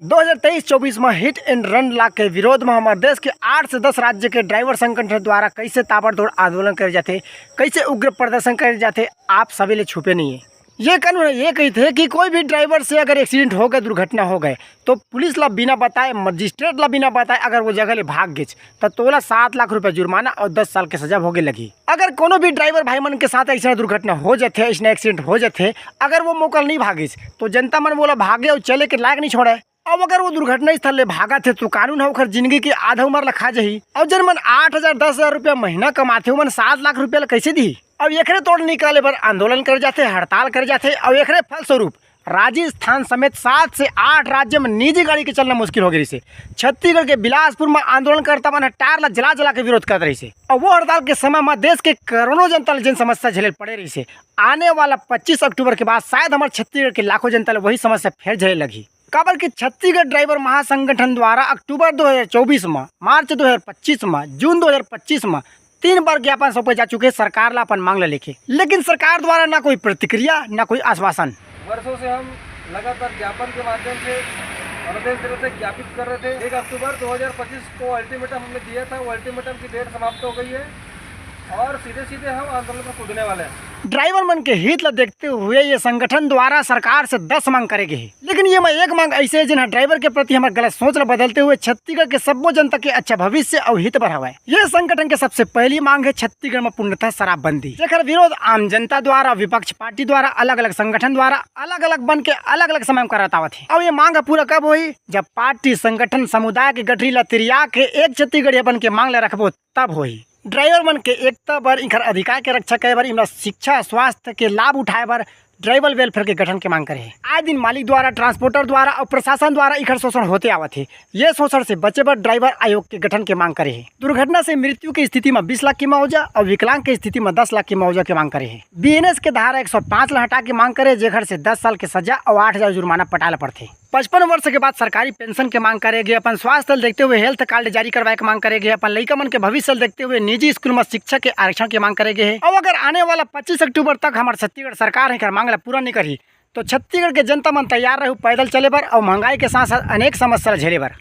2023-24 में hit and run law के विरोध में हमारे देश के 8 से 10 राज्य के ड्राइवर संगठन द्वारा कैसे ताबड़तोड़ आंदोलन करे जाते, कैसे उग्र प्रदर्शन करे जाते, आप सभी ले छुपे नहीं है। ये कानून ये कही थे कि कोई भी ड्राइवर से अगर एक्सीडेंट हो गए, दुर्घटना हो गए, तो पुलिस ला बिना बताए, मजिस्ट्रेट ला बिना बताए अगर वो जगह ले भाग गए तो तोला 7 लाख रुपए जुर्माना और 10 साल के सजा भोगे लगी। अगर कोनो भी ड्राइवर भाई मन के साथ ऐसा दुर्घटना हो जाते, ऐसा एक्सीडेंट हो जाते, अगर वो मौका नहीं भागे तो जनता मन बोला भागे और चले के लायक नहीं छोड़े। अब अगर वो दुर्घटना स्थल ले भागा थे तो कानून होकर जिंदगी की आधा उम्र लखा जही। और जन मन 8,000 10,000 रुपया महीना कमाते हो, मन 7 लाख रुपया कैसे दी। अब एकरे तोड़ निकाले पर आंदोलन कर जाते, हड़ताल कर जाते। और एकरे फलस्वरूप राजस्थान समेत 7 से 8 राज्य में निजी गाड़ी के चलना मुश्किल हो गई से। छत्तीसगढ़ के बिलासपुर में आंदोलन करता मन टायर ला जला जला के विरोध कर रही से। और वो हड़ताल के समय में देश के करोड़ों जनता जिन समस्या झेले पड़े रही से, आने वाला 25 अक्टूबर के बाद शायद हमारे छत्तीसगढ़ के लाखों जनता वही समस्या फिर झेले लगी। काबर की छत्तीसगढ़ ड्राइवर महासंगठन द्वारा अक्टूबर 2024 में, मार्च 2025 में, जून 2025 में 3 बार ज्ञापन सौंपे जा चुके सरकार ला अपन मांग ला लेके, लेकिन सरकार द्वारा ना कोई प्रतिक्रिया, ना कोई आश्वासन। वर्षों से हम लगातार ज्ञापन के माध्यम से अनुदेश दे रहे थे, ज्ञापित कर रहे थे। 1 अक्टूबर 2025 को अल्टीमेटम हमने दिया था। वो अल्टीमेटम की डेट समाप्त हो गई है और सीधे सीधे हम आंदोलन में कूदने वाले हैं। ड्राइवर मन के हित ला देखते हुए ये संगठन द्वारा सरकार से 10 मांग करेगी, लेकिन ये मैं एक मांग ऐसे है जिन्हें ड्राइवर के प्रति हमारे गलत सोच ला बदलते हुए छत्तीसगढ़ के सब्बो जनता के अच्छा भविष्य और हित बढ़ावा है। ये संगठन के सबसे पहली मांग है छत्तीसगढ़ में पूर्णतः शराबबंदी, जेकर विरोध आम जनता द्वारा, विपक्ष पार्टी द्वारा, अलग अलग संगठन द्वारा अलग अलग बन के अलग अलग समय में कराता थे। और ये मांग पूरा कब हुई, जब पार्टी, संगठन, समुदाय के गठरी ला तिरिया के एक छत्तीसगढ़ बन के मांग ला रखबो तब हुई। ड्राइवर मन के एकता बर, इनकर अधिकार के रक्षा करे बर, इनका शिक्षा स्वास्थ्य के लाभ उठाए बर ड्राइवर वेलफेयर के गठन के मांग करे। आए दिन मालिक द्वारा, ट्रांसपोर्टर द्वारा और प्रशासन द्वारा इखर शोषण होते आवत है। ये शोषण से बचे बर ड्राइवर आयोग के गठन के मांग करे है। दुर्घटना से मृत्यु की स्थिति में 20 लाख की मुआवजा और विकलांग की स्थिति में 10 लाख की मुआवजा की मांग करे है। BNS के धारा 105 ला हटा के मांग करे, जेकर से 10 साल के सजा और 8,000 जुर्माना पटाला पड़ते। 55 वर्ष के बाद सरकारी पेंशन के मांग करेगी। अपन स्वास्थ्य देखते हुए हेल्थ कार्ड जारी करवाए के मांग करेगी। अपन लड़का मन के भविष्य देखते हुए निजी स्कूल में शिक्षा के आरक्षण की मांग करेगी। और अगर आने वाला 25 अक्टूबर तक हमारे छत्तीसगढ़ सरकार है मांग ला पूरा नहीं करी तो छत्तीसगढ़ के जनता मन तैयार रहू पैदल चले बर और महंगाई के साथ साथ अनेक समस्या झेले बर।